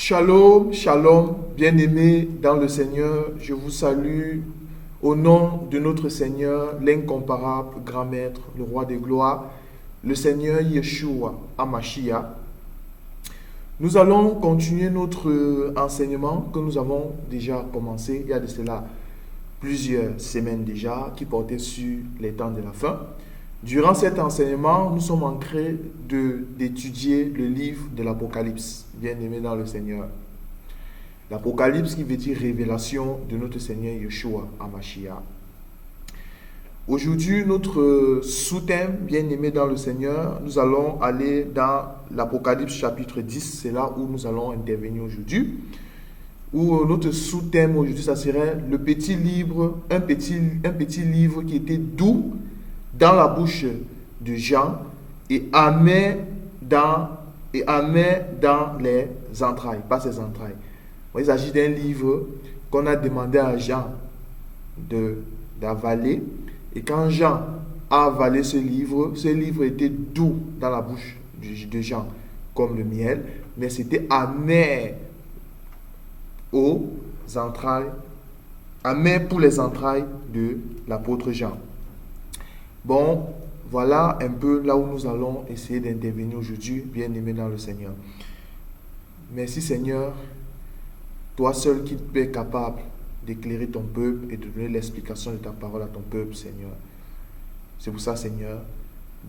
Shalom, shalom, bien-aimés dans le Seigneur, je vous salue au nom de notre Seigneur, l'incomparable grand maître, le roi des gloires, le Seigneur Yeshua Hamashiach. Nous allons continuer notre enseignement que nous avons déjà commencé il y a de cela plusieurs semaines déjà, qui portait sur les temps de la fin. Durant cet enseignement, nous sommes en train d'étudier le livre de l'Apocalypse, bien-aimé dans le Seigneur. L'Apocalypse qui veut dire révélation de notre Seigneur Yeshua Hamashiach. Aujourd'hui, notre sous-thème, bien-aimé dans le Seigneur, nous allons aller dans l'Apocalypse chapitre 10, c'est là où nous allons intervenir aujourd'hui. Où notre sous-thème aujourd'hui, ça serait le petit livre, un petit livre qui était doux dans la bouche de Jean et amer dans les entrailles, pas ses entrailles. Il s'agit d'un livre qu'on a demandé à Jean d'avaler. Et quand Jean a avalé ce livre était doux dans la bouche de Jean, comme le miel, mais c'était amer aux entrailles, amer pour les entrailles de l'apôtre Jean. Bon, voilà un peu là où nous allons essayer d'intervenir aujourd'hui, bien-aimés dans le Seigneur. Merci Seigneur, toi seul qui es capable d'éclairer ton peuple et de donner l'explication de ta parole à ton peuple, Seigneur. C'est pour ça, Seigneur,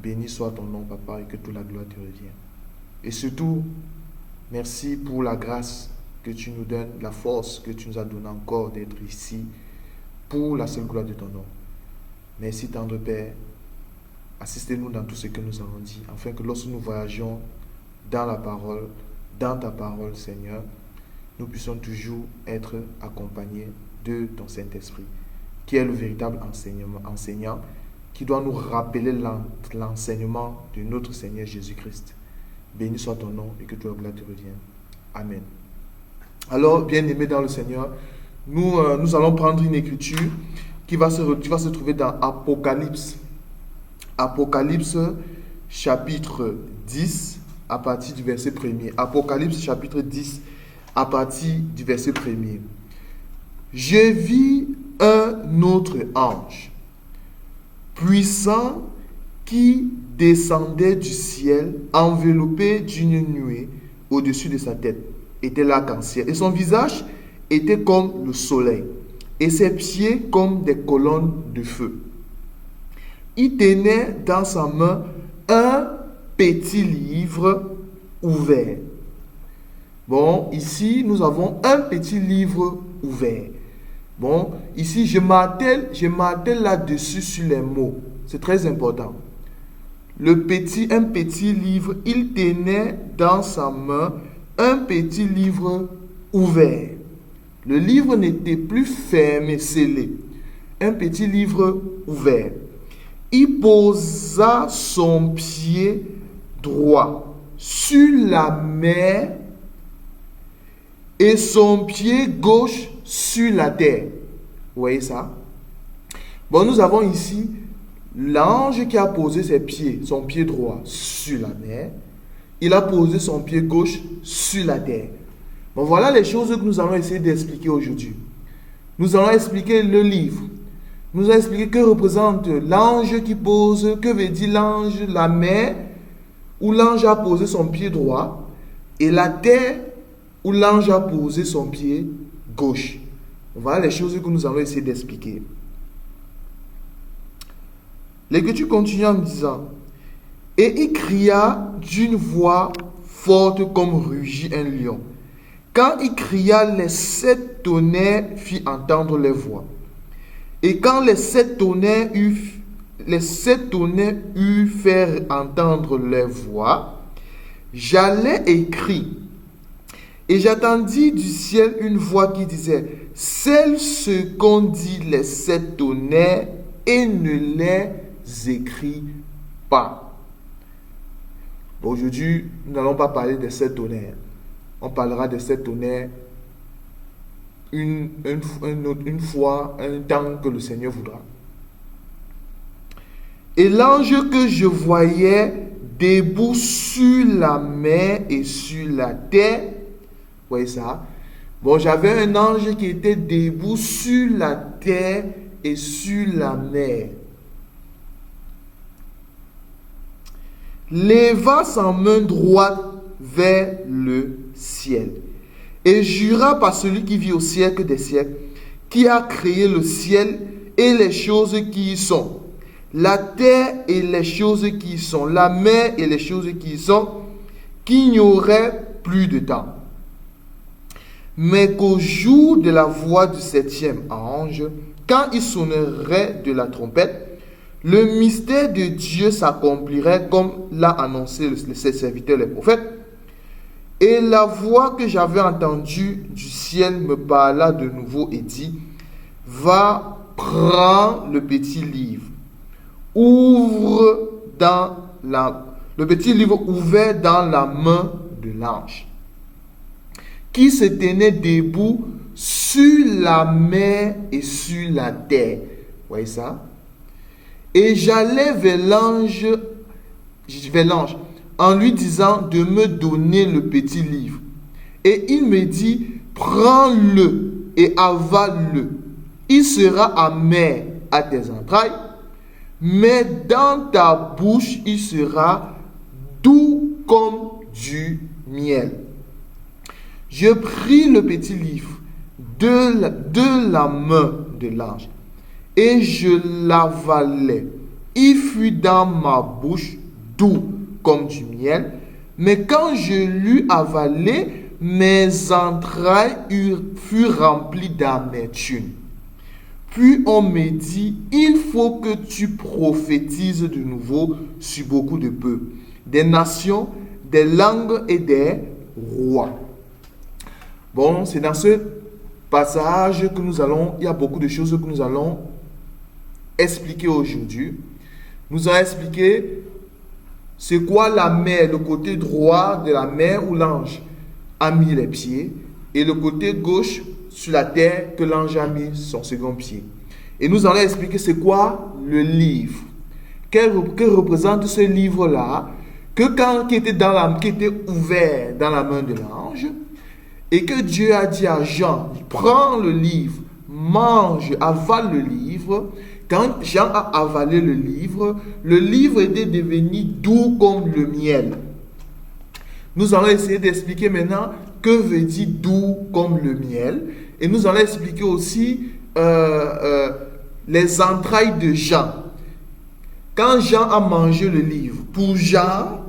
béni soit ton nom, Papa, et que toute la gloire te revienne. Et surtout, merci pour la grâce que tu nous donnes, la force que tu nous as donnée encore d'être ici pour la seule gloire de ton nom. Merci, tendre Père. Assistez-nous dans tout ce que nous avons dit, afin que lorsque nous voyageons dans la parole, dans ta parole, Seigneur, nous puissions toujours être accompagnés de ton Saint-Esprit, qui est le véritable enseignant, qui doit nous rappeler l'enseignement de notre Seigneur Jésus-Christ. Béni soit ton nom et que toute la gloire te revienne. Amen. Alors, bien-aimés dans le Seigneur, nous allons prendre une écriture qui va se trouver dans Apocalypse. Apocalypse chapitre 10 à partir du verset 1er. Apocalypse chapitre 10 à partir du verset 1er. Je vis un autre ange, puissant, qui descendait du ciel, enveloppé d'une nuée au-dessus de sa tête. Était l'arc-en-ciel. Et son visage était comme le soleil, et ses pieds comme des colonnes de feu. Il tenait dans sa main un petit livre ouvert. Bon, ici, nous avons un petit livre ouvert. Bon, ici, je m'attelle là-dessus sur les mots. C'est très important. Un petit livre, il tenait dans sa main un petit livre ouvert. Le livre n'était plus fermé, scellé. Un petit livre ouvert. Il posa son pied droit sur la mer et son pied gauche sur la terre. Vous voyez ça? Bon, nous avons ici l'ange qui a posé son pied droit sur la mer. Il a posé son pied gauche sur la terre. Bon, voilà les choses que nous allons essayer d'expliquer aujourd'hui. Nous allons expliquer le livre. Nous allons expliquer que représente l'ange qui pose, que veut dire l'ange, la mer, où l'ange a posé son pied droit, et la terre, où l'ange a posé son pied gauche. Voilà les choses que nous allons essayer d'expliquer. L'Écriture continue en disant, « Et il cria d'une voix forte comme rugit un lion. Quand il cria, les 7 tonnerres firent entendre les voix. Et quand les 7 tonnerres eurent fait entendre les voix, j'allais écrire. Et j'attendis du ciel une voix qui disait, « Scelle ce qu'ont dit les 7 tonnerres et ne les écris pas. » Aujourd'hui, nous n'allons pas parler des 7 tonnerres. On parlera des 7 tonnerres une fois, un temps que le Seigneur voudra. Et l'ange que je voyais debout sur la mer et sur la terre, voyez ça? Bon, j'avais un ange qui était debout sur la terre et sur la mer. Leva sa main droite vers le ciel et jura par celui qui vit au siècle des siècles, qui a créé le ciel et les choses qui y sont, la terre et les choses qui y sont, la mer et les choses qui y sont, qu'il n'y aurait plus de temps. Mais qu'au jour de la voix du septième ange, quand il sonnerait de la trompette, le mystère de Dieu s'accomplirait comme l'a annoncé ses serviteurs les prophètes. Et la voix que j'avais entendue du ciel me parla de nouveau et dit, va, prends le petit livre, le petit livre ouvert dans la main de l'ange, qui se tenait debout sur la mer et sur la terre. Vous voyez ça? Et j'allais vers l'ange en lui disant de me donner le petit livre. Et il me dit, prends-le et avale-le. Il sera amer à tes entrailles, mais dans ta bouche, il sera doux comme du miel. Je pris le petit livre de la main de l'ange et je l'avalai. Il fut dans ma bouche doux comme du miel, mais quand je l'eus avalé, mes entrailles furent remplies d'amertume. Puis on me dit, il faut que tu prophétises de nouveau sur beaucoup de peuples, des nations, des langues et des rois. Bon, c'est dans ce passage que il y a beaucoup de choses que nous allons expliquer aujourd'hui. Nous allons expliquer c'est quoi la mer, le côté droit de la mer où l'ange a mis les pieds, et le côté gauche sur la terre que l'ange a mis son second pied. Et nous allons expliquer c'est quoi le livre. Que représente ce livre-là, qui était ouvert dans la main de l'ange, et que Dieu a dit à Jean, prends le livre, mange, avale le livre. Quand Jean a avalé le livre était devenu doux comme le miel. Nous allons essayer d'expliquer maintenant que veut dire doux comme le miel. Et nous allons expliquer aussi les entrailles de Jean. Quand Jean a mangé le livre, pour Jean,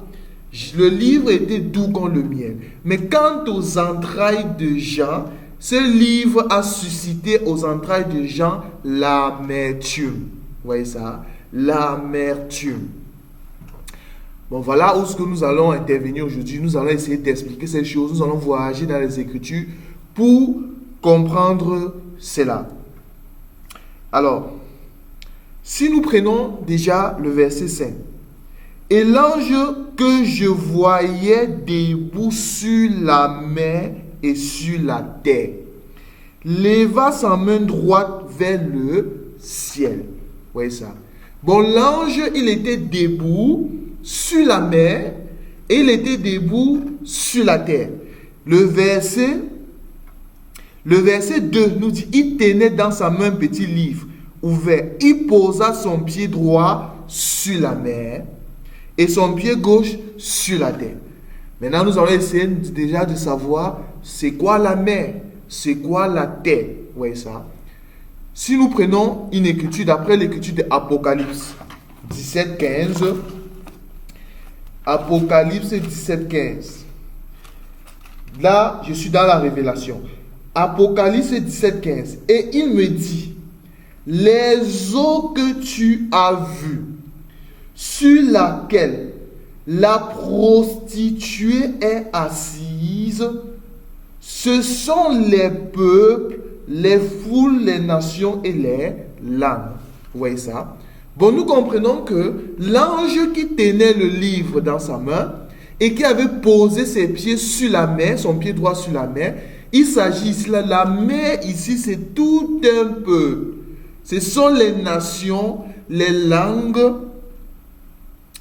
le livre était doux comme le miel. Mais quant aux entrailles de Jean, ce livre a suscité aux entrailles de Jean l'amertume. Vous voyez ça? L'amertume. Bon, voilà où ce que nous allons intervenir aujourd'hui. Nous allons essayer d'expliquer ces choses. Nous allons voyager dans les Écritures pour comprendre cela. Alors, si nous prenons déjà le verset 5. Et l'ange que je voyais debout sur la mer et sur la terre leva sa main droite vers le ciel. Vous voyez ça? Bon, l'ange, il était debout sur la mer et il était debout sur la terre. Le verset 2 nous dit, il tenait dans sa main un petit livre ouvert. Il posa son pied droit sur la mer et son pied gauche sur la terre. Maintenant, nous allons essayer déjà de savoir c'est quoi la mer, c'est quoi la terre. Vous voyez ça? Si nous prenons une écriture, d'après l'écriture de Apocalypse 17:15, Apocalypse 17:15. Là, je suis dans la révélation. Apocalypse 17:15. Et il me dit, les eaux que tu as vues, sur laquelle la prostituée est assise, ce sont les peuples, les foules, les nations et les langues. Vous voyez ça? Bon, nous comprenons que l'ange qui tenait le livre dans sa main et qui avait posé ses pieds sur la mer, son pied droit sur la mer, il s'agit ici, la mer ici, c'est tout un peuple. Ce sont les nations, les langues,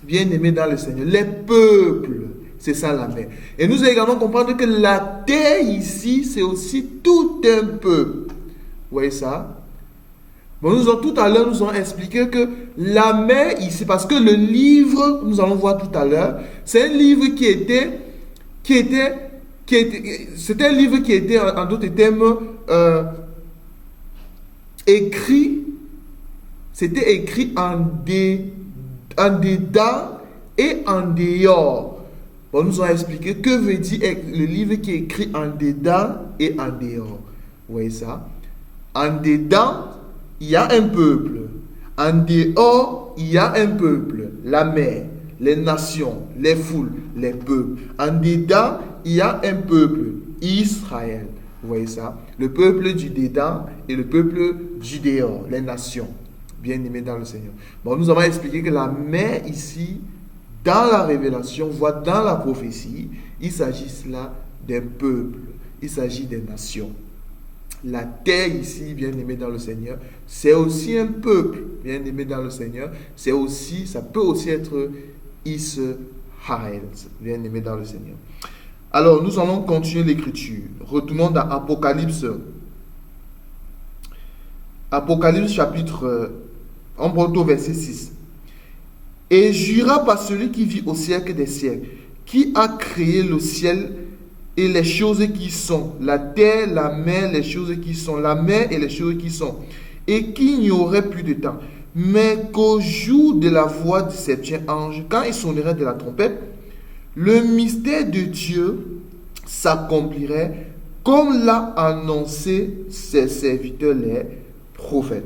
bien-aimés dans le Seigneur, les peuples. c'est ça la mer. Et nous allons également comprendre que la terre ici, c'est aussi tout un peuple. Vous voyez ça? Bon, tout à l'heure, nous allons expliqué que la mer ici, parce que le livre, nous allons voir tout à l'heure, c'est un livre c'était un livre qui était, en d'autres termes, écrit, c'était écrit en dedans et en dehors. Bon, nous allons expliquer que veut dire le livre qui est écrit en dedans et en dehors. Vous voyez ça? En dedans, il y a un peuple. En dehors, il y a un peuple. La mer, les nations, les foules, les peuples. En dedans, il y a un peuple. Israël. Vous voyez ça? Le peuple du dedans et le peuple du dehors. Les nations. Bien-aimés dans le Seigneur. Bon, nous avons expliqué que la mer ici, dans la révélation, voire dans la prophétie, il s'agit là d'un peuple. Il s'agit des nations. La terre ici, bien-aimé dans le Seigneur, c'est aussi un peuple, bien-aimé dans le Seigneur. C'est aussi, ça peut aussi être Israël, bien-aimé dans le Seigneur. Alors, nous allons continuer l'écriture. Retournons dans Apocalypse. Apocalypse chapitre, on prend au verset 6. Et jura par celui qui vit au siècle des siècles, qui a créé le ciel et les choses qui sont, la terre, la mer, les choses qui sont, la mer et les choses qui sont, et qu'il n'y aurait plus de temps, mais qu'au jour de la voix du septième ange, quand il sonnerait de la trompette, le mystère de Dieu s'accomplirait comme l'a annoncé ses serviteurs les prophètes.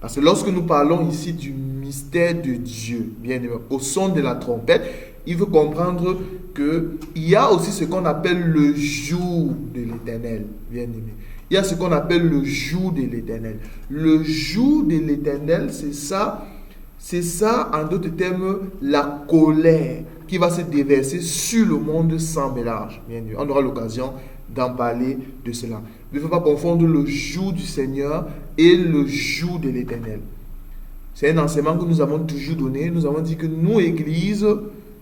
Parce que lorsque nous parlons ici du mystère de Dieu, bien aimé, au son de la trompette, il faut comprendre qu'il y a aussi ce qu'on appelle le jour de l'Éternel, bien aimé. Il y a ce qu'on appelle le jour de l'Éternel. Le jour de l'Éternel, c'est ça, en d'autres termes, la colère qui va se déverser sur le monde sans mélange. Bien aimé. On aura l'occasion d'en parler de cela. Il ne faut pas confondre le jour du Seigneur et le jour de l'Éternel. C'est un enseignement que nous avons toujours donné. Nous avons dit que nous, Église,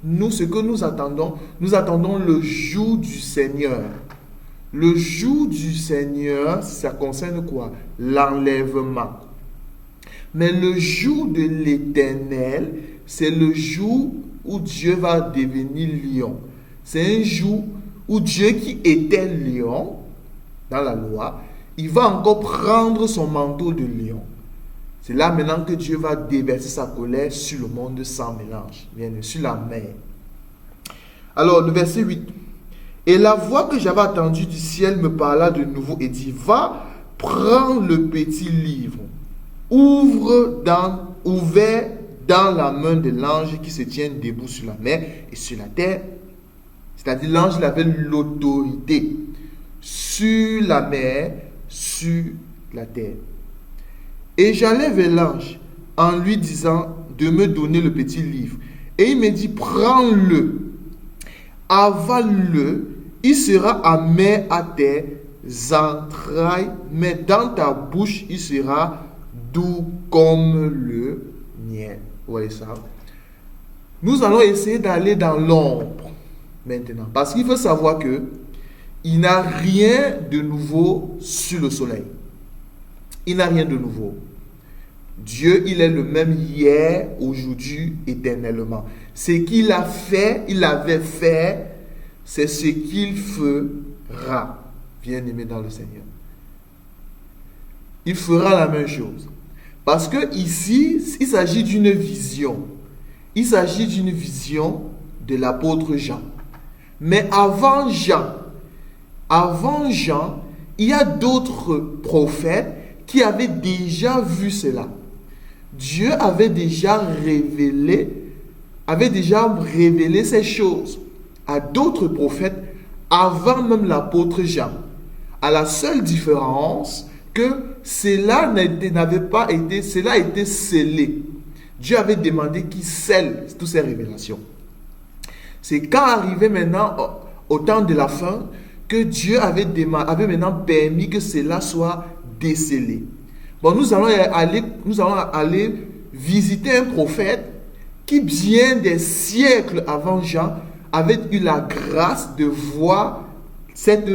nous, ce que nous attendons le jour du Seigneur. Le jour du Seigneur, ça concerne quoi? L'enlèvement. Mais le jour de l'Éternel, c'est le jour où Dieu va devenir lion. C'est un jour où Dieu qui était lion, dans la loi, il va encore prendre son manteau de lion. C'est là maintenant que Dieu va déverser sa colère sur le monde sans mélange, bien sur la mer. Alors, le verset 8. Et la voix que j'avais entendue du ciel me parla de nouveau et dit, va, prends le petit livre, ouvert dans la main de l'ange qui se tient debout sur la mer et sur la terre. C'est-à-dire l'ange, il avait l'autorité sur la mer, sur la terre. Et j'allais vers l'ange en lui disant de me donner le petit livre. Et il me dit, prends-le, avale-le, il sera amer à tes entrailles, mais dans ta bouche, il sera doux comme le miel. Vous voyez ça? Nous allons essayer d'aller dans l'ombre maintenant. Parce qu'il faut savoir que il n'a rien de nouveau sur le soleil. Il n'a rien de nouveau. Dieu, il est le même hier, aujourd'hui, éternellement. Ce qu'il a fait, il avait fait, c'est ce qu'il fera. Bien-aimé dans le Seigneur. Il fera la même chose. Parce que ici, il s'agit d'une vision. Il s'agit d'une vision de l'apôtre Jean. Mais avant Jean, il y a d'autres prophètes qui avaient déjà vu cela. Dieu avait déjà révélé ces choses à d'autres prophètes avant même l'apôtre Jean. À la seule différence que cela a été scellé. Dieu avait demandé qu'il scelle toutes ces révélations. C'est quand arrivé maintenant au temps de la fin que Dieu avait maintenant permis que cela soit décelé. Bon, nous allons aller visiter un prophète qui, bien des siècles avant Jean, avait eu la grâce de voir cette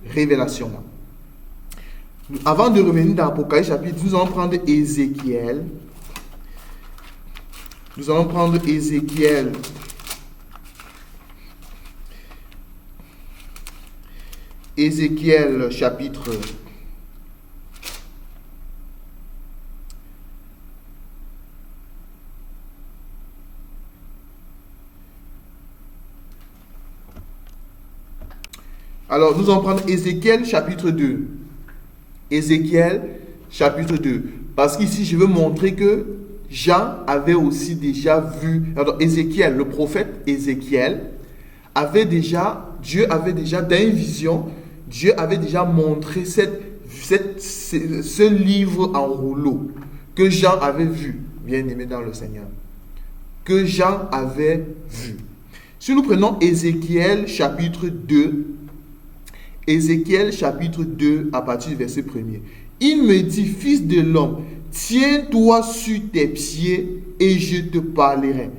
révélation-là. Avant de revenir dans Apocalypse chapitre, nous allons prendre Ézéchiel. Nous allons prendre Ézéchiel. Ézéchiel chapitre. Alors, nous allons prendre Ézéchiel chapitre 2. Ézéchiel chapitre 2. Parce qu'ici, je veux montrer que Jean avait aussi déjà vu, alors Ézéchiel, le prophète Ézéchiel, Dieu avait déjà, dans une vision, Dieu avait déjà montré ce livre en rouleau que Jean avait vu, bien aimé dans le Seigneur. Que Jean avait vu. Si nous prenons Ézéchiel chapitre 2, Ézéchiel chapitre 2 à partir du verset 1er. Il me dit, fils de l'homme, tiens-toi sur tes pieds et je te parlerai.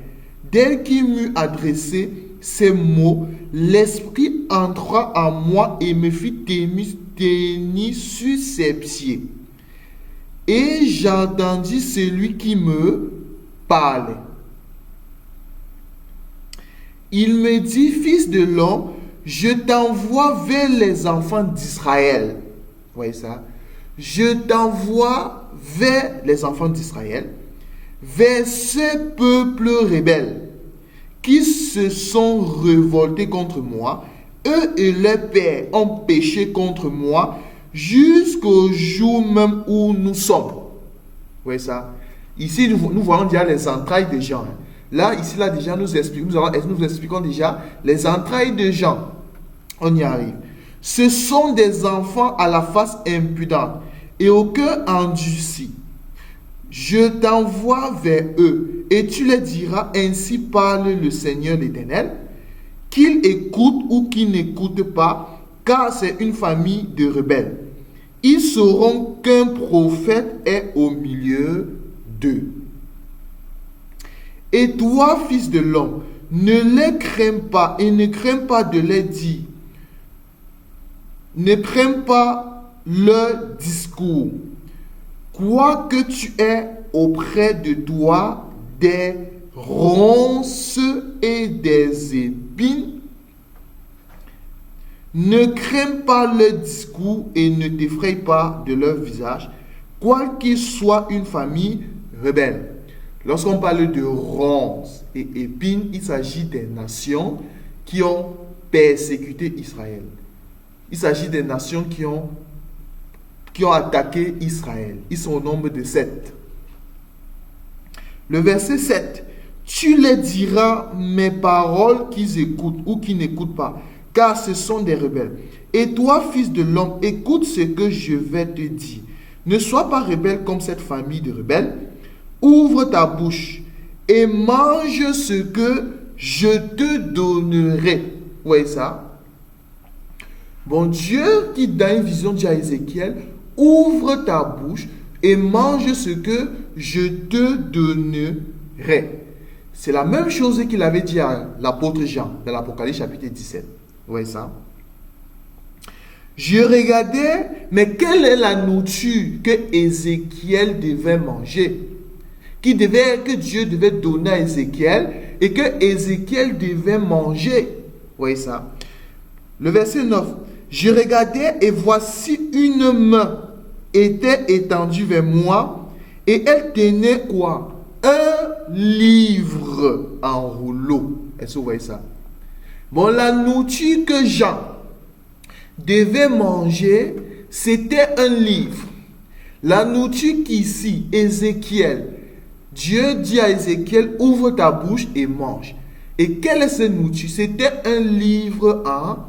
Dès qu'il m'eut adressé ces mots, l'Esprit entra en moi et me fit tenir sur ses pieds. Et j'entendis celui qui me parlait. Il me dit, fils de l'homme, je t'envoie vers les enfants d'Israël. Vous voyez ça? Je t'envoie vers les enfants d'Israël, vers ce peuple rebelle qui se sont révoltés contre moi. Eux et leurs pères ont péché contre moi jusqu'au jour même où nous sommes. Vous voyez ça? Ici, nous voyons déjà les entrailles de Jean. Là, déjà, nous expliquons déjà les entrailles de Jean. On y arrive. Ce sont des enfants à la face impudente et au cœur endurci. Je t'envoie vers eux et tu leur diras, ainsi parle le Seigneur l'Éternel, qu'ils écoutent ou qu'ils n'écoutent pas, car c'est une famille de rebelles. Ils sauront qu'un prophète est au milieu d'eux. Et toi, fils de l'homme, ne les crains pas et ne crains pas de les dire. Ne crains pas leur discours. Quoique tu aies auprès de toi des ronces et des épines, ne crains pas leur discours et ne t'effraie pas de leur visage, quoiqu'ils soient une famille rebelle. Lorsqu'on parle de ronces et épines, il s'agit des nations qui ont persécuté Israël. Il s'agit des nations qui ont attaqué Israël. Ils sont au nombre de 7. Le verset 7. Tu les diras mes paroles qu'ils écoutent ou qu'ils n'écoutent pas, car ce sont des rebelles. Et toi, fils de l'homme, écoute ce que je vais te dire. Ne sois pas rebelle comme cette famille de rebelles. Ouvre ta bouche et mange ce que je te donnerai. Vous voyez ça? Bon, Dieu qui dans une vision dit à Ézéchiel, ouvre ta bouche et mange ce que je te donnerai. C'est la même chose qu'il avait dit à l'apôtre Jean dans l'Apocalypse chapitre 17. Vous voyez ça? Je regardais, mais quelle est la nourriture que Ézéchiel devait manger? Que Dieu devait donner à Ézéchiel et que Ézéchiel devait manger. Vous voyez ça? Le verset 9. Je regardais et voici une main était étendue vers moi et elle tenait quoi? Un livre en rouleau. Est-ce que vous voyez ça? Bon, la nourriture que Jean devait manger, c'était un livre. La nourriture qu'ici, Ézéchiel, Dieu dit à Ézéchiel, ouvre ta bouche et mange. Et quelle est cette nourriture? C'était un livre en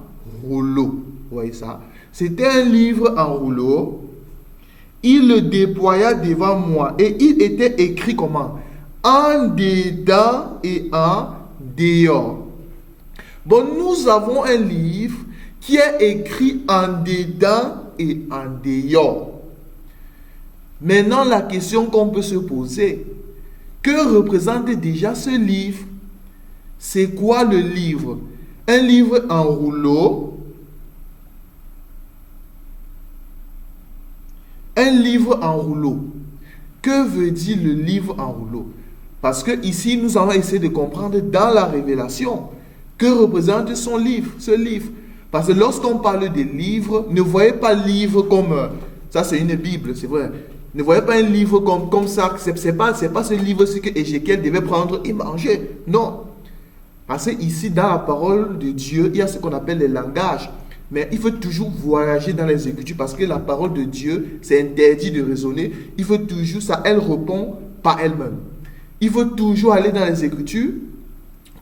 rouleau. Vous voyez ça? C'était un livre en rouleau. Il le déploya devant moi et il était écrit comment? En dedans et en dehors. Bon, nous avons un livre qui est écrit en dedans et en dehors. Maintenant, la question qu'on peut se poser, que représente déjà ce livre? C'est quoi le livre? Un livre en rouleau. Un livre en rouleau. Que veut dire le livre en rouleau? Parce que ici, nous allons essayer de comprendre dans la révélation que représente son livre, ce livre. Parce que lorsqu'on parle des livres, ne voyez pas livre comme... ça, c'est une Bible, c'est vrai. Ne voyez pas un livre comme ça. C'est pas ce livre-ci que Ézéchiel devait prendre et manger. Non. Parce que ici, dans la parole de Dieu, il y a ce qu'on appelle les langages. Mais il faut toujours voyager dans les Écritures parce que la parole de Dieu, c'est interdit de raisonner. Il faut toujours, ça, elle répond par elle-même. Il faut toujours aller dans les Écritures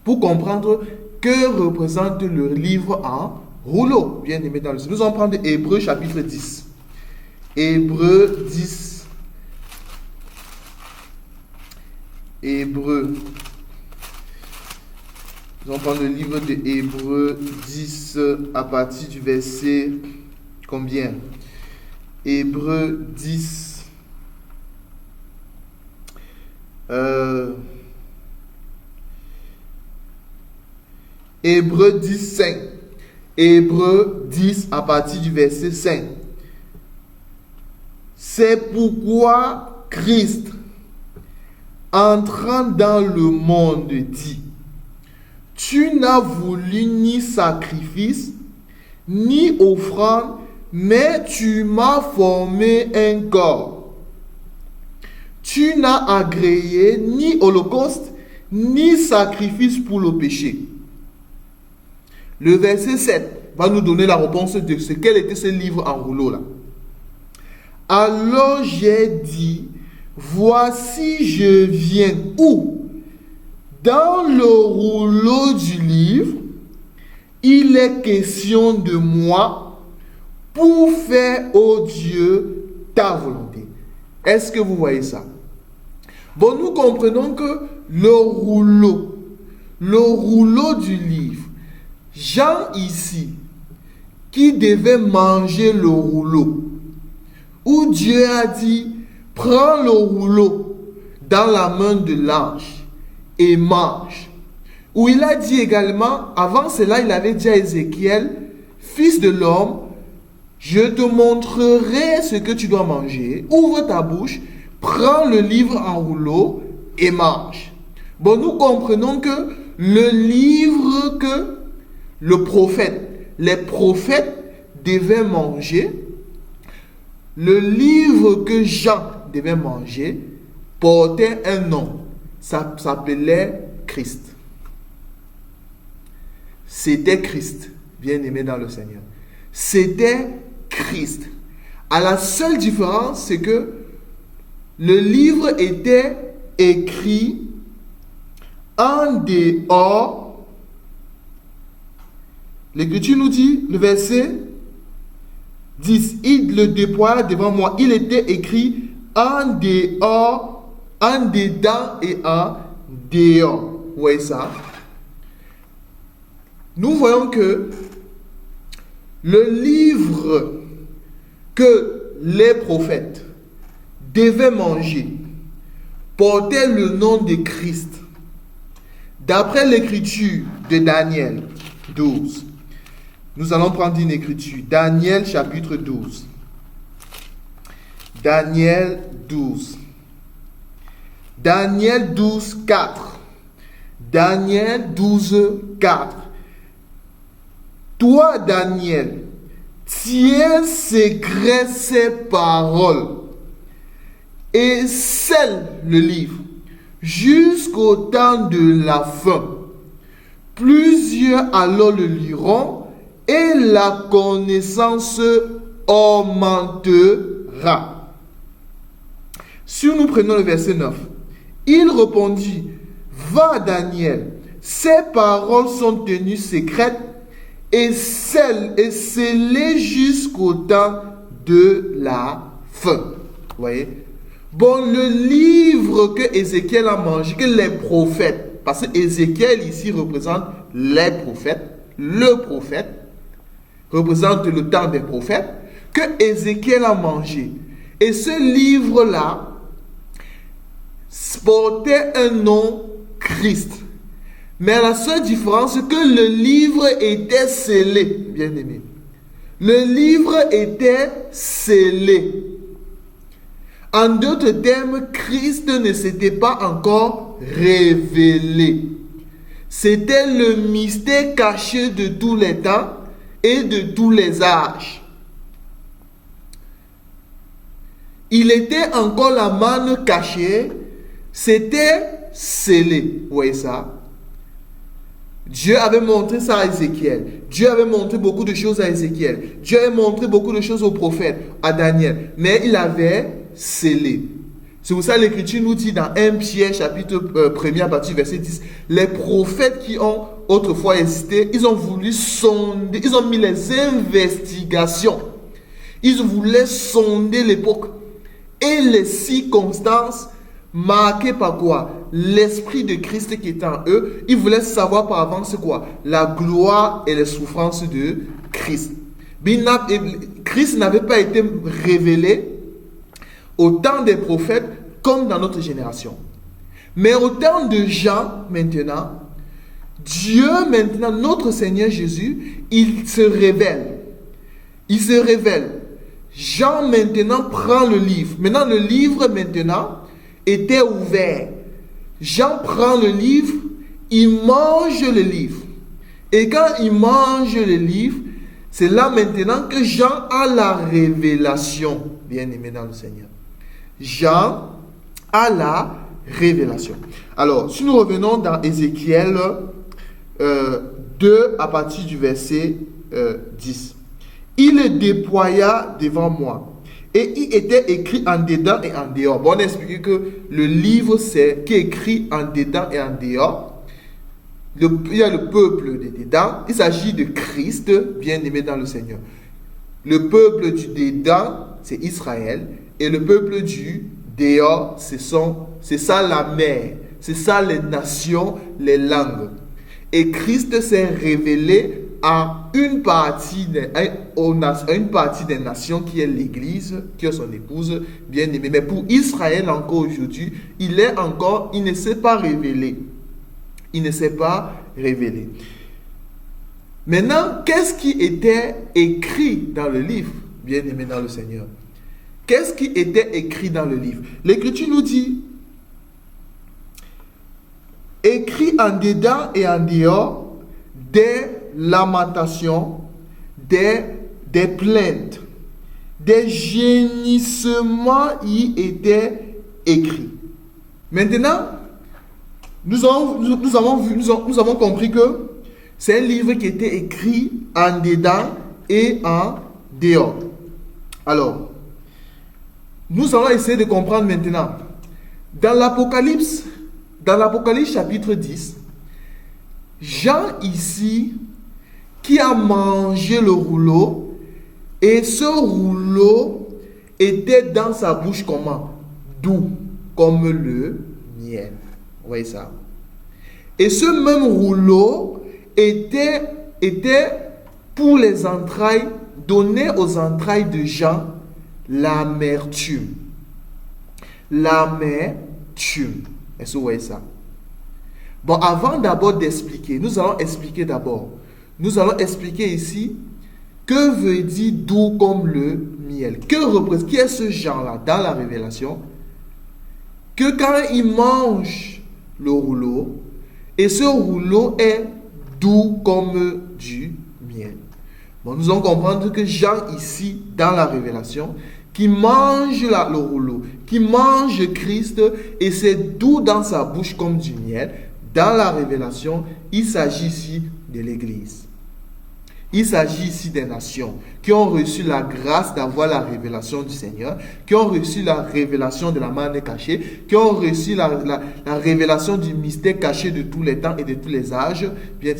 pour comprendre que représente le livre en rouleau. Bien aimé dans le Seigneur. Nous allons prendre Hébreux chapitre 10. Hébreux 10. Hébreux. Nous allons prendre le livre de Hébreux 10 à partir du verset combien? Hébreux 10. Hébreux 10, 5. Hébreux 10 à partir du verset 5. C'est pourquoi Christ, entrant dans le monde, dit: tu n'as voulu ni sacrifice, ni offrande, mais tu m'as formé un corps. Tu n'as agréé ni holocauste, ni sacrifice pour le péché. Le verset 7 va nous donner la réponse de ce qu'elle était ce livre en rouleau là. Alors j'ai dit, voici je viens. Où? Dans le rouleau du livre, il est question de moi pour faire, ô Dieu, ta volonté. Est-ce que vous voyez ça? Bon, nous comprenons que le rouleau du livre, Jean ici, qui devait manger le rouleau, où Dieu a dit, prends le rouleau dans la main de l'ange et mange. Où il a dit également, avant cela, il avait dit à Ézéchiel, fils de l'homme, je te montrerai ce que tu dois manger. Ouvre ta bouche, prends le livre en rouleau et mange. Bon, nous comprenons que le livre que les prophètes devaient manger, le livre que Jean devait manger, portait un nom. Ça s'appelait Christ. C'était Christ, bien aimé dans le Seigneur. C'était Christ. À la seule différence, c'est que le livre était écrit en dehors. L'Écriture nous dit, le verset 10, il le déploya devant moi. Il était écrit en dehors, en dedans et en dehors. Vous voyez ça? Nous voyons que le livre que les prophètes devaient manger portait le nom de Christ. D'après l'écriture de Daniel 12, nous allons prendre une écriture. Daniel chapitre 12. Daniel 12. Daniel 12, 4. Daniel 12, 4. Toi, Daniel, tiens secret ces paroles et scelle le livre jusqu'au temps de la fin. Plusieurs alors le liront et la connaissance augmentera. Si nous prenons le verset 9, il répondit, va Daniel, ces paroles sont tenues secrètes et scellées jusqu'au temps de la fin. Vous voyez? Bon, le livre que Ézéchiel a mangé, que les prophètes, parce que Ézéchiel ici représente les prophètes, le prophète représente le temps des prophètes, que Ézéchiel a mangé. Et ce livre-là portait un nom Christ. Mais la seule différence, c'est que le livre était scellé, bien aimé. Le livre était scellé. En d'autres termes, Christ ne s'était pas encore révélé. C'était le mystère caché de tous les temps et de tous les âges. Il était encore la manne cachée, c'était scellé. Vous voyez ça? Dieu avait montré ça à Ézéchiel. Dieu avait montré beaucoup de choses à Ézéchiel. Dieu avait montré beaucoup de choses aux prophètes, à Daniel. Mais il avait scellé. C'est pour ça que l'Écriture nous dit dans 1 Pierre, chapitre 1er, à partir du verset 10, les prophètes qui ont autrefois existé, ils ont voulu sonder, ils ont mis les investigations. Ils voulaient sonder l'époque et les circonstances marquées par quoi? L'Esprit de Christ qui était en eux. Ils voulaient savoir par avance quoi? La gloire et les souffrances de Christ. Christ n'avait pas été révélé au temps des prophètes comme dans notre génération. Mais au temps de Jean, maintenant, Dieu, maintenant, notre Seigneur Jésus, il se révèle. Il se révèle. Jean, maintenant, prend le livre. Maintenant, le livre, maintenant, était ouvert. Jean prend le livre, il mange le livre. Et quand il mange le livre, c'est là maintenant que Jean a la révélation, bien aimé dans le Seigneur. Jean a la révélation. Alors, si nous revenons dans Ézéchiel 2 à partir du verset 10. Il le déploya devant moi. Et il était écrit en dedans et en dehors. Bon, on a expliqué que le livre, c'est qui est écrit en dedans et en dehors. Il y a le peuple de dedans. Il s'agit de Christ, bien aimé dans le Seigneur. Le peuple du dedans, c'est Israël. Et le peuple du dehors, c'est ça la mer. C'est ça les nations, les langues. Et Christ s'est révélé à une partie des nations qui est l'Église, qui est son épouse bien-aimée. Mais pour Israël encore aujourd'hui, il ne s'est pas révélé. Il ne s'est pas révélé. Maintenant, qu'est-ce qui était écrit dans le livre, bien-aimé dans le Seigneur? Qu'est-ce qui était écrit dans le livre? L'Écriture nous dit, écrit en dedans et en dehors, des lamentations, des plaintes, des gémissements y étaient écrits. Maintenant, nous avons compris que c'est un livre qui était écrit en dedans et en dehors. Alors, nous allons essayer de comprendre maintenant. Dans l'Apocalypse chapitre 10, Jean ici, qui a mangé le rouleau, et ce rouleau était dans sa bouche comment? Doux, comme le miel. Vous voyez ça? Et ce même rouleau était pour les entrailles, donné aux entrailles de Jean, l'amertume. L'amertume. Est-ce que vous voyez ça? Bon, avant d'abord d'expliquer, nous allons expliquer ici que veut dire doux comme le miel. Qui est ce Jean-là dans la révélation? Que quand il mange le rouleau, et ce rouleau est doux comme du miel. Bon, nous allons comprendre que Jean ici, dans la révélation, qui mange le rouleau, qui mange Christ, et c'est doux dans sa bouche comme du miel. Dans la révélation, il s'agit ici de l'Église. Il s'agit ici des nations qui ont reçu la grâce d'avoir la révélation du Seigneur, qui ont reçu la révélation de la manne cachée, qui ont reçu la révélation du mystère caché de tous les temps et de tous les âges. Bien,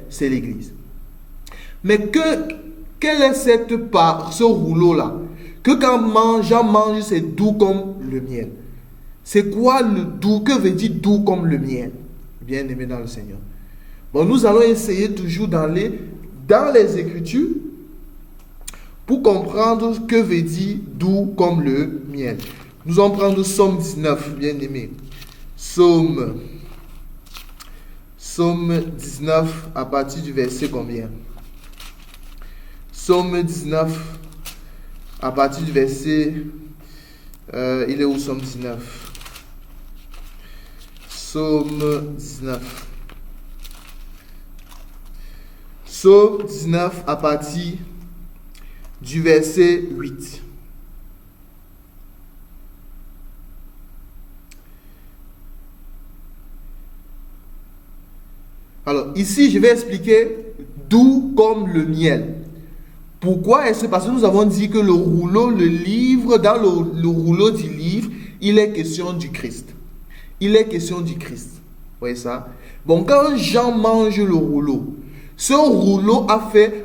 c'est l'Église. Mais quelle est ce rouleau-là? Que quand Jean mange, c'est doux comme le miel. C'est quoi le doux? Que veut dire doux comme le miel? Bien aimé dans le Seigneur. Bon, nous allons essayer toujours d'aller dans les Écritures pour comprendre ce que veut dire doux comme le miel. Nous allons prendre Psaume 19, bien aimé. Psaume Psaume 19 à partir du verset combien? Psaume 19 à partir du verset... il est où Psaume 19? Psaume 19. Psaume 19 à partir du verset 8. Alors, ici, je vais expliquer doux comme le miel. Pourquoi est-ce? Parce que nous avons dit que le rouleau, le livre, dans le rouleau du livre, il est question du Christ. Il est question du Christ. Vous voyez ça? Bon, quand Jean mange le rouleau, ce rouleau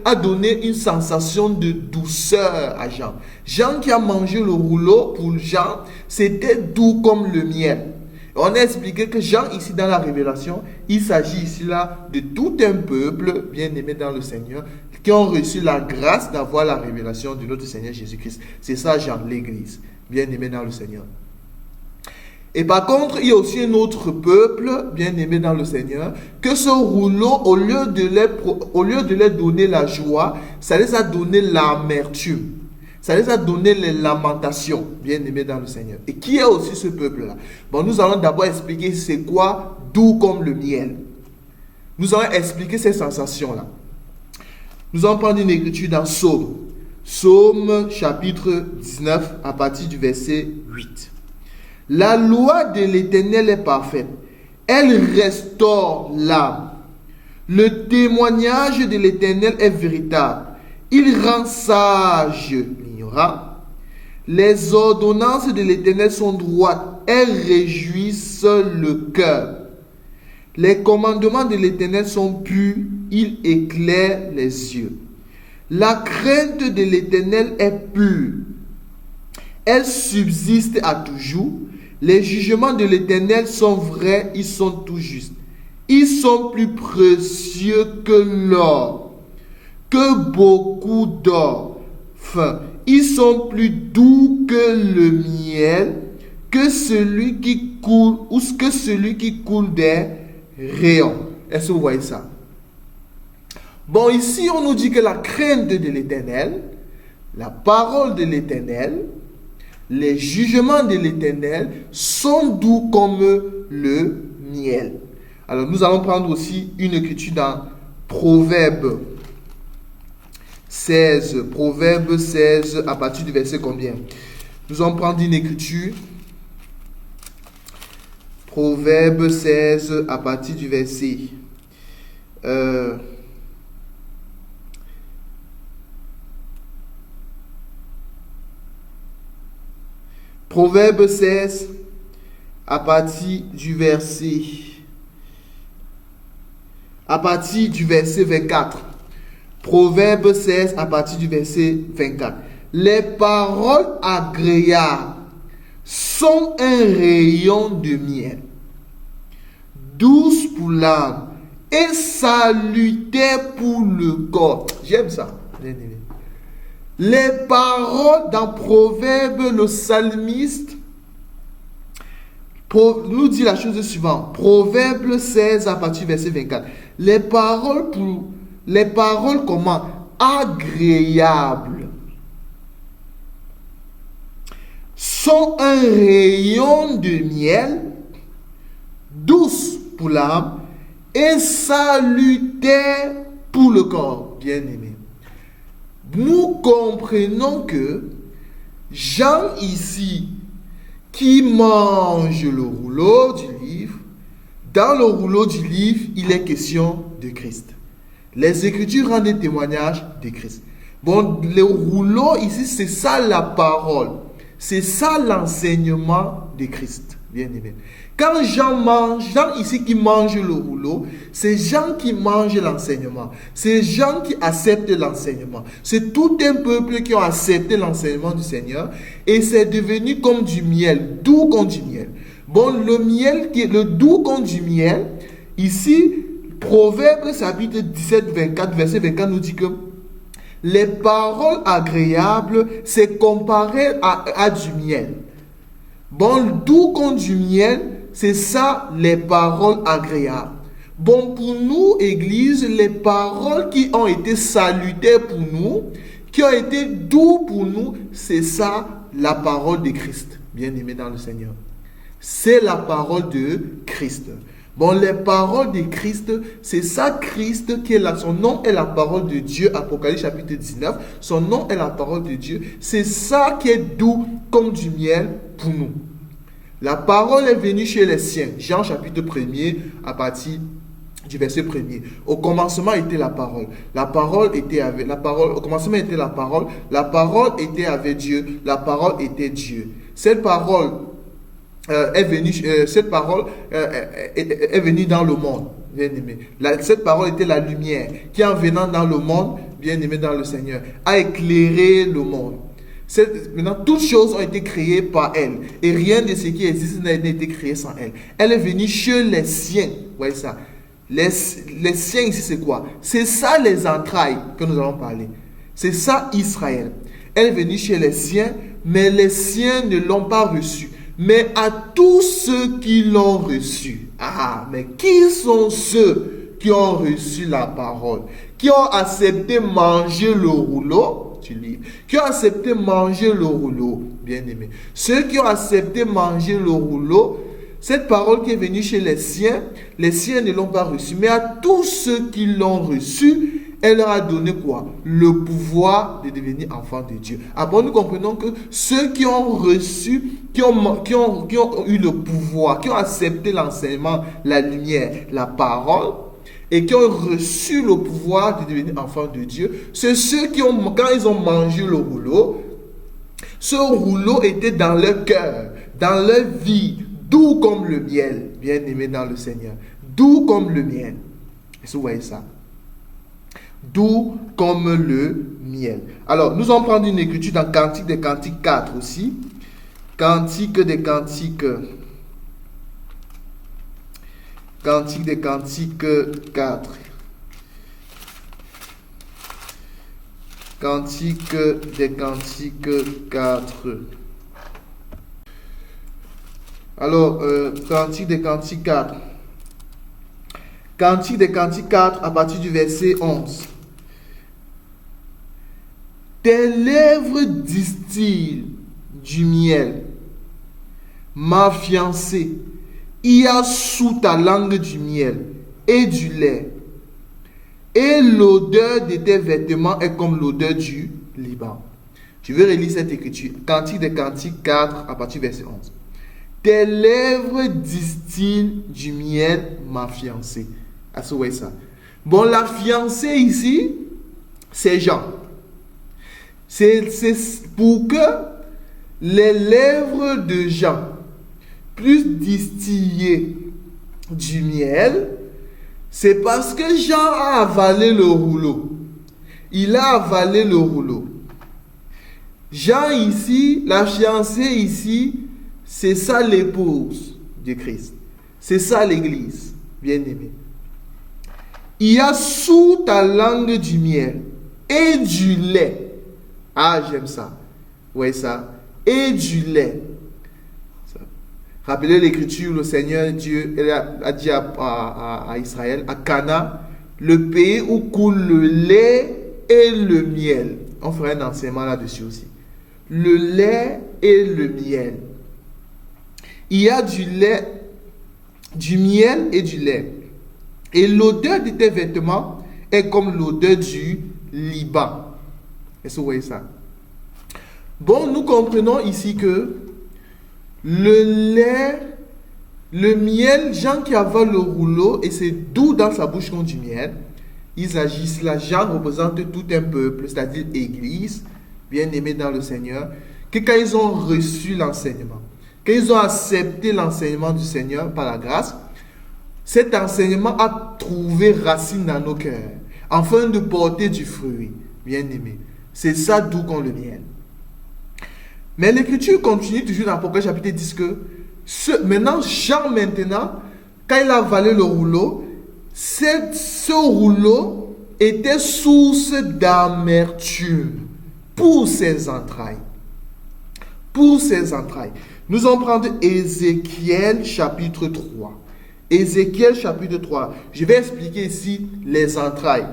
a donné une sensation de douceur à Jean. Jean qui a mangé le rouleau, pour Jean, c'était doux comme le miel. On a expliqué que Jean, ici dans la révélation, il s'agit ici là de tout un peuple bien aimé dans le Seigneur, qui ont reçu la grâce d'avoir la révélation de notre Seigneur Jésus-Christ. C'est ça, Jean, l'Église, bien aimé dans le Seigneur. Et par contre, il y a aussi un autre peuple, bien aimé dans le Seigneur, que ce rouleau, au lieu de leur donner la joie, ça les a donné l'amertume. Ça les a donné les lamentations, bien aimés dans le Seigneur. Et qui est aussi ce peuple-là? Bon, nous allons d'abord expliquer c'est quoi doux comme le miel. Nous allons expliquer ces sensations-là. Nous allons prendre une écriture dans Psaume. Psaume chapitre 19 à partir du verset 8. La loi de l'Éternel est parfaite. Elle restaure l'âme. Le témoignage de l'Éternel est véritable. Il rend sage l'ignorant. Les ordonnances de l'Éternel sont droites. Elles réjouissent le cœur. Les commandements de l'Éternel sont purs. Ils éclairent les yeux. La crainte de l'Éternel est pure. Elle subsiste à toujours. Les jugements de l'Éternel sont vrais. Ils sont tout justes. Ils sont plus précieux que l'or, que beaucoup d'or. Enfin, ils sont plus doux que le miel, que celui qui coule, ou que celui qui coule des rayons. Est-ce que vous voyez ça? Bon, ici, on nous dit que la crainte de l'Éternel, la parole de l'Éternel, les jugements de l'Éternel sont doux comme le miel. Alors, nous allons prendre aussi une écriture dans Proverbe 16. Proverbe 16, à partir du verset combien? Nous allons prendre une écriture. Proverbe 16, à partir du verset... Proverbe 16, à partir du verset 24. Proverbe 16, à partir du verset 24. Les paroles agréables sont un rayon de miel, douce pour l'âme et salutaire pour le corps. J'aime ça. Les paroles dans Proverbe, le psalmiste nous dit la chose suivante. Proverbe 16 à partir du verset 24. Les paroles comment? Agréables. Sont un rayon de miel, douce pour l'âme et salutaire pour le corps. Bien aimé. Nous comprenons que Jean ici, qui mange le rouleau du livre, dans le rouleau du livre, il est question de Christ. Les Écritures rendent des témoignages de Christ. Bon, le rouleau ici, c'est ça la parole. C'est ça l'enseignement de Christ, bien aimé. Quand Jean ici qui mange le rouleau, c'est Jean qui mange l'enseignement. C'est Jean qui accepte l'enseignement. C'est tout un peuple qui a accepté l'enseignement du Seigneur et c'est devenu comme du miel, doux comme du miel. Bon, le doux comme du miel, ici, Proverbe chapitre 17, 24, verset 24 nous dit que les paroles agréables, c'est comparé à du miel. Bon, doux comme du miel, c'est ça les paroles agréables. Bon, pour nous, Église, les paroles qui ont été salutaires pour nous, qui ont été doux pour nous, c'est ça, la parole de Christ, bien-aimé dans le Seigneur. C'est la parole de Christ. Bon, les paroles de Christ, c'est ça Christ qui est là. Son nom est la parole de Dieu, Apocalypse chapitre 19. Son nom est la parole de Dieu. C'est ça qui est doux comme du miel pour nous. La parole est venue chez les siens. Jean chapitre 1er, à partir du verset 1er. Au commencement était la parole. La parole était avec la parole. Au commencement était la parole. La parole était avec Dieu. La parole était Dieu. Cette parole est venue dans le monde, bien-aimé. Cette parole était la lumière qui, en venant dans le monde, bien-aimé dans le Seigneur, a éclairé le monde. Maintenant, toutes choses ont été créées par elle. Et rien de ce qui existe n'a été créé sans elle. Elle est venue chez les siens. Vous voyez ça? Les siens ici, c'est quoi? C'est ça les entrailles que nous allons parler. C'est ça Israël. Elle est venue chez les siens, mais les siens ne l'ont pas reçue. Mais à tous ceux qui l'ont reçu. Ah, mais qui sont ceux qui ont reçu la parole? Qui ont accepté manger le rouleau? Tu lis. Qui ont accepté manger le rouleau? Bien-aimé. Ceux qui ont accepté manger le rouleau, cette parole qui est venue chez les siens ne l'ont pas reçue. Mais à tous ceux qui l'ont reçue, elle leur a donné quoi? Le pouvoir de devenir enfants de Dieu. Après, nous comprenons que ceux qui ont reçu, qui ont eu le pouvoir, qui ont accepté l'enseignement, la lumière, la parole, et qui ont reçu le pouvoir de devenir enfants de Dieu, c'est ceux qui ont, quand ils ont mangé le rouleau, ce rouleau était dans leur cœur, dans leur vie, doux comme le miel, bien-aimé dans le Seigneur. Doux comme le miel. Est-ce que vous voyez ça? Doux comme le miel. Alors, nous allons prendre une écriture dans Cantique des Cantiques 4 aussi. Cantique des Cantiques. Cantique des Cantiques 4. Cantique des Cantiques 4. Alors, Cantique des Cantiques 4. Cantique des Cantiques 4 à partir du verset 11. Tes lèvres distillent du miel, ma fiancée. Il y a sous ta langue du miel et du lait. Et l'odeur de tes vêtements est comme l'odeur du Liban. Je vais relire cette écriture. Cantique des Cantiques 4 à partir du verset 11. Tes lèvres distillent du miel, ma fiancée. Ah, vous voyez ça? Bon, la fiancée ici, c'est Jean. C'est pour que les lèvres de Jean puissent distiller du miel. C'est parce que Jean a avalé le rouleau. Il a avalé le rouleau. Jean ici, la fiancée ici, c'est ça l'épouse de Christ. C'est ça l'église, bien-aimée. Il y a sous ta langue du miel et du lait. Ah, j'aime ça. Vous voyez ça? Et du lait. Ça. Rappelez l'écriture, le Seigneur Dieu a dit à Israël, à Cana, le pays où coule le lait et le miel. On fera un enseignement là-dessus aussi. Le lait et le miel. Il y a du lait, du miel et du lait. Et l'odeur de tes vêtements est comme l'odeur du Liban. Est-ce que vous voyez ça? Bon, nous comprenons ici que le lait, le miel, Jean qui avale le rouleau et c'est doux dans sa bouche comme du miel, ils agissent là. Jean représente tout un peuple, c'est-à-dire l'Église, bien-aimée dans le Seigneur, que quand ils ont reçu l'enseignement, quand ils ont accepté l'enseignement du Seigneur par la grâce, cet enseignement a trouvé racine dans nos cœurs, afin de porter du fruit, bien-aimé. C'est ça doux comme le miel. Mais l'écriture continue toujours dans l'Apocalypse chapitre 10 que maintenant, Jean quand il a avalé le rouleau, ce rouleau était source d'amertume pour ses entrailles. Pour ses entrailles. Nous allons prendre Ézéchiel chapitre 3. Ézéchiel chapitre 3. Je vais expliquer ici les entrailles.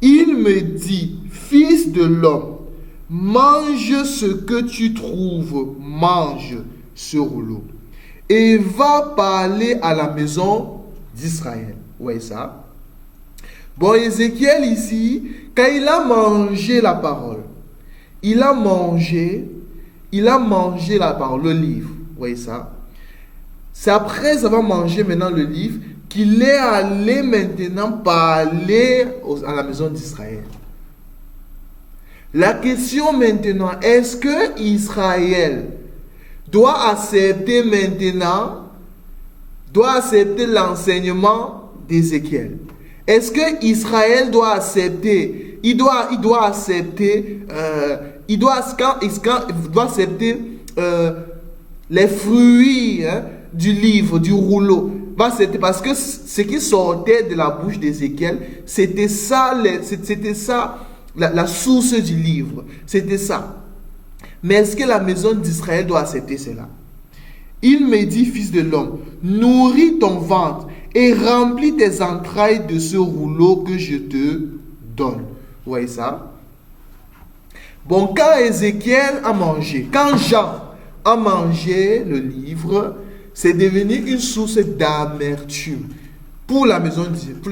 Il me dit, fils de l'homme, mange ce que tu trouves, mange ce rouleau. Et va parler à la maison d'Israël. Vous voyez ça? Bon, Ézéchiel ici, quand il a mangé la parole, il a mangé la parole, le livre. Vous voyez ça? C'est après avoir mangé maintenant le livre qu'il est allé maintenant parler à la maison d'Israël. La question maintenant, est-ce que Israël doit accepter maintenant, doit accepter l'enseignement d'Ézéchiel? Est-ce que Israël doit accepter, il doit accepter les fruits du livre, du rouleau? Parce que ce qui sortait de la bouche d'Ézéchiel, c'était ça, la source du livre. C'était ça. Mais est-ce que la maison d'Israël doit accepter cela? Il me dit, fils de l'homme, nourris ton ventre et remplis tes entrailles de ce rouleau que je te donne. Vous voyez ça? Bon, quand Ézéchiel a mangé, quand Jean a mangé le livre, c'est devenu une source d'amertume pour la maison,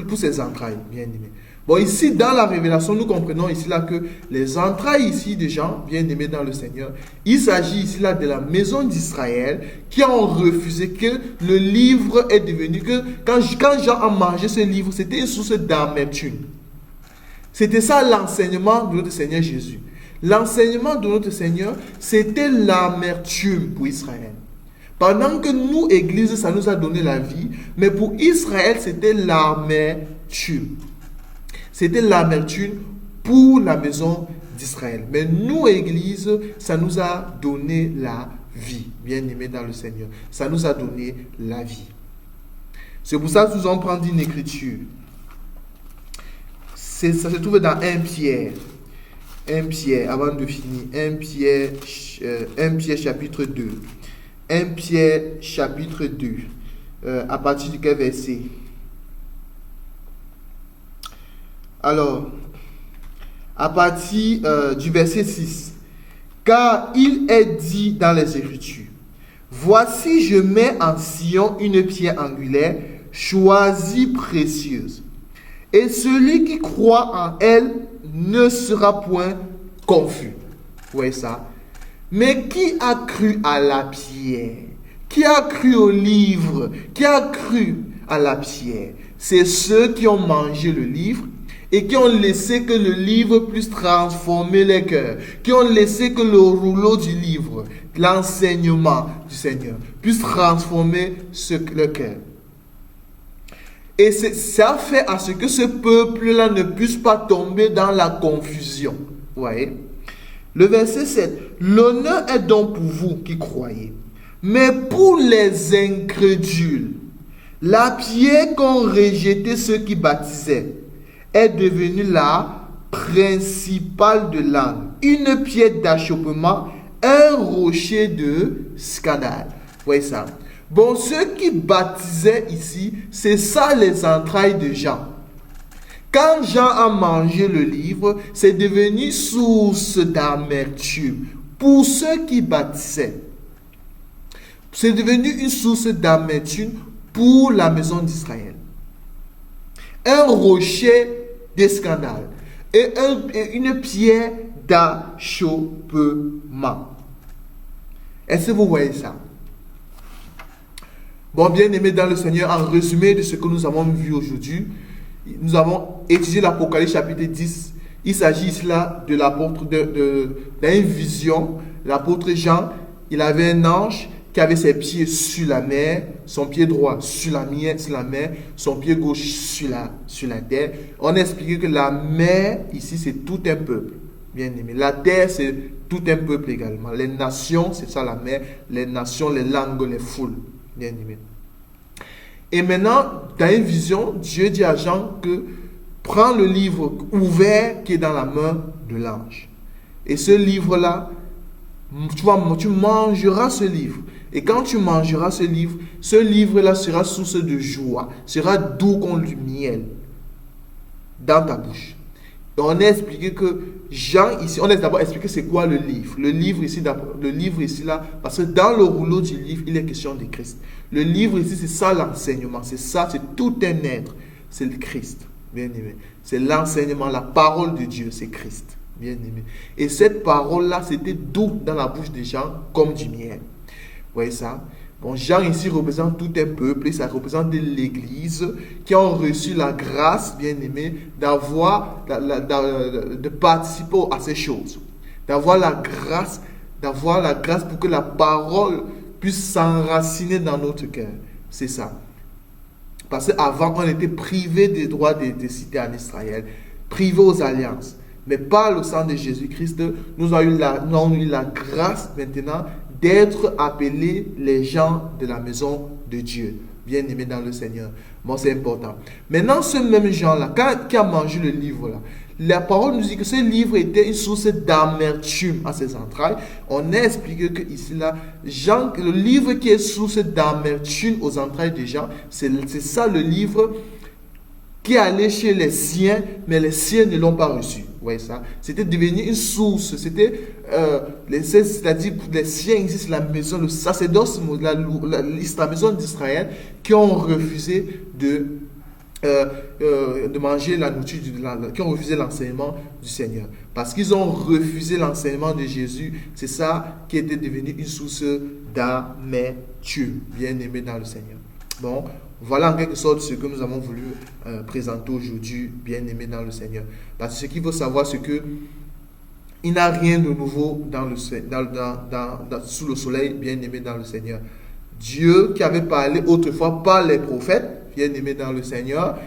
pour ses entrailles, bien aimés. Bon, ici, dans la révélation, nous comprenons ici là que les entrailles ici des gens bien aimés dans le Seigneur, il s'agit ici là de la maison d'Israël qui ont refusé que le livre est devenu, que quand Jean a mangé ce livre, c'était une source d'amertume. C'était ça l'enseignement de notre Seigneur Jésus. L'enseignement de notre Seigneur, c'était l'amertume pour Israël. Pendant que nous, Église, ça nous a donné la vie, mais pour Israël, c'était l'amertume. C'était l'amertume pour la maison d'Israël. Mais nous, Église, ça nous a donné la vie. Bien-aimés dans le Seigneur. Ça nous a donné la vie. C'est pour ça que nous allons prendre une écriture. Ça se trouve dans 1 Pierre. 1 Pierre, avant de finir. 1 Pierre chapitre 2. 1 Pierre chapitre 2. À partir du quel verset? Alors, à partir du verset 6, car il est dit dans les Écritures, voici je mets en Sion une pierre angulaire, choisie précieuse, et celui qui croit en elle ne sera point confus. Vous voyez ça? Mais qui a cru à la pierre? Qui a cru au livre? Qui a cru à la pierre? C'est ceux qui ont mangé le livre et qui ont laissé que le livre puisse transformer les cœurs, qui ont laissé que le rouleau du livre, l'enseignement du Seigneur, puisse transformer le cœur. Et ça fait à ce que ce peuple-là ne puisse pas tomber dans la confusion. Vous voyez? Le verset 7. L'honneur est donc pour vous qui croyez. Mais pour les incrédules, la pierre qu'ont rejeté ceux qui baptisaient est devenue la principale de l'âne, une pierre d'achoppement, un rocher de scandale. Vous voyez ça? Bon, ceux qui baptisaient ici, c'est ça les entrailles de Jean. Quand Jean a mangé le livre, c'est devenu source d'amertume pour ceux qui baptisaient. C'est devenu une source d'amertume pour la maison d'Israël. Un rocher de scandale et une pierre d'achoppement. Est-ce que vous voyez ça? Bon, bien aimé dans le Seigneur, en résumé de ce que nous avons vu aujourd'hui, nous avons étudié l'Apocalypse chapitre 10. Il s'agit ici là de l'apôtre, d'une vision. L'apôtre Jean, il avait un ange qui avait ses pieds sur la mer, son pied droit sur la mer, son pied gauche sur la terre. On a expliqué que la mer, ici, c'est tout un peuple. Bien aimé. La terre, c'est tout un peuple également. Les nations, c'est ça la mer. Les nations, les langues, les foules. Bien aimé. Et maintenant, dans une vision, Dieu dit à Jean que prends le livre ouvert qui est dans la main de l'ange. Et ce livre-là, tu mangeras ce livre. Et quand tu mangeras ce livre-là sera source de joie, sera doux comme du miel dans ta bouche. Et on a expliqué que Jean ici, on a d'abord expliqué c'est quoi le livre. Le livre ici là, parce que dans le rouleau du livre, il est question de Christ. Le livre ici, c'est ça l'enseignement, c'est tout un être, c'est le Christ, bien aimé. C'est l'enseignement, la parole de Dieu, c'est Christ, bien aimé. Et cette parole-là, c'était doux dans la bouche des gens comme du miel. Vous voyez ça? Bon, Jean ici représente tout un peuple et ça représente l'Église qui ont reçu la grâce, bien aimé, de participer à ces choses. D'avoir la grâce pour que la parole puisse s'enraciner dans notre cœur. C'est ça. Parce qu'avant, on était privé des droits des cités en Israël, privé aux alliances. Mais par le sang de Jésus-Christ, nous avons eu la grâce maintenant d'être appelés les gens de la maison de Dieu, bien aimés dans le Seigneur. Bon, c'est important. Maintenant, ce même Jean-là, qui a mangé le livre-là, la parole nous dit que ce livre était une source d'amertume à ses entrailles. On a expliqué que ici, là, le livre qui est source d'amertume aux entrailles des gens, c'est ça le livre qui allait chez les siens, mais les siens ne l'ont pas reçu. Vous voyez ça? C'était devenu une source. C'est-à-dire pour les siens ici, c'est la maison, le sacerdoce, la maison d'Israël, qui ont refusé de manger la nourriture, qui ont refusé l'enseignement du Seigneur. Parce qu'ils ont refusé l'enseignement de Jésus, c'est ça qui était devenu une source d'amertume, bien aimé dans le Seigneur. Bon, voilà en quelque sorte ce que nous avons voulu présenter aujourd'hui, bien aimé dans le Seigneur. Parce que ce qu'il faut savoir, c'est que il n'y a rien de nouveau sous le soleil, bien aimé dans le Seigneur. Dieu qui avait parlé autrefois par les prophètes, bien aimé dans le Seigneur,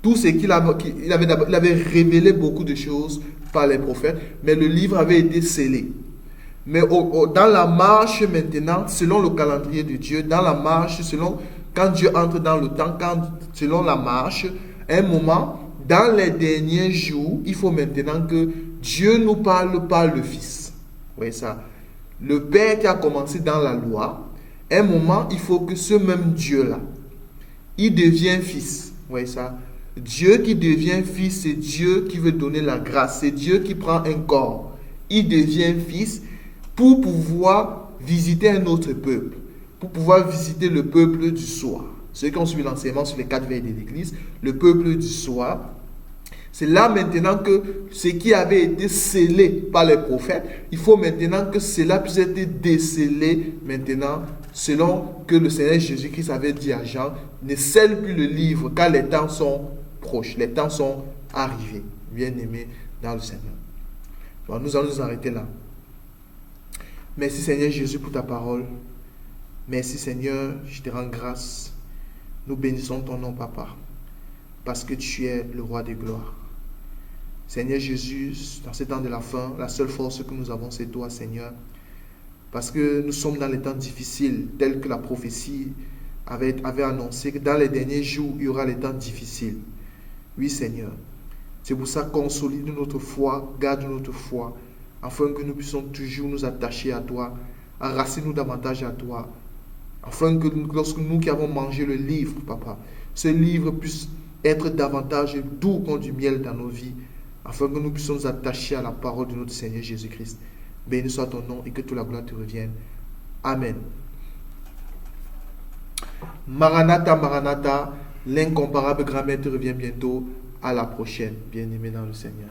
tout ce il avait révélé beaucoup de choses par les prophètes, mais le livre avait été scellé. Mais dans la marche maintenant, selon le calendrier de Dieu, dans la marche, quand Dieu entre dans le temps, selon la marche, un moment, dans les derniers jours, il faut maintenant que Dieu nous parle par le Fils. Vous voyez ça? Le Père qui a commencé dans la loi, un moment, il faut que ce même Dieu-là, il devient Fils. Vous voyez ça? Dieu qui devient Fils, c'est Dieu qui veut donner la grâce. C'est Dieu qui prend un corps. Il devient Fils pour pouvoir visiter un autre peuple. Pour pouvoir visiter le peuple du soir. Ceux qui ont suivi l'enseignement sur les 4 veilles de l'Église, le peuple du soir, c'est là maintenant que ce qui avait été scellé par les prophètes, il faut maintenant que cela puisse être décelé maintenant, selon que le Seigneur Jésus-Christ avait dit à Jean, ne scelle plus le livre, car les temps sont proches, les temps sont arrivés, bien aimés dans le Seigneur. Bon, nous allons nous arrêter là. Merci Seigneur Jésus pour ta parole. Merci Seigneur, je te rends grâce. Nous bénissons ton nom, Papa, parce que tu es le roi des gloires. Seigneur Jésus, dans ces temps de la fin, la seule force que nous avons, c'est toi, Seigneur. Parce que nous sommes dans les temps difficiles, tels que la prophétie avait annoncé que dans les derniers jours, il y aura les temps difficiles. Oui, Seigneur. C'est pour ça qu'on consolide notre foi, garde notre foi, afin que nous puissions toujours nous attacher à toi, enraciner-nous davantage à toi, afin que lorsque nous qui avons mangé le livre, Papa, ce livre puisse être davantage doux comme du miel dans nos vies, afin que nous puissions nous attacher à la parole de notre Seigneur Jésus-Christ. Béni soit ton nom et que toute la gloire te revienne. Amen. Maranatha, Maranatha, l'incomparable grand-mère te revient bientôt. À la prochaine, bien-aimé dans le Seigneur.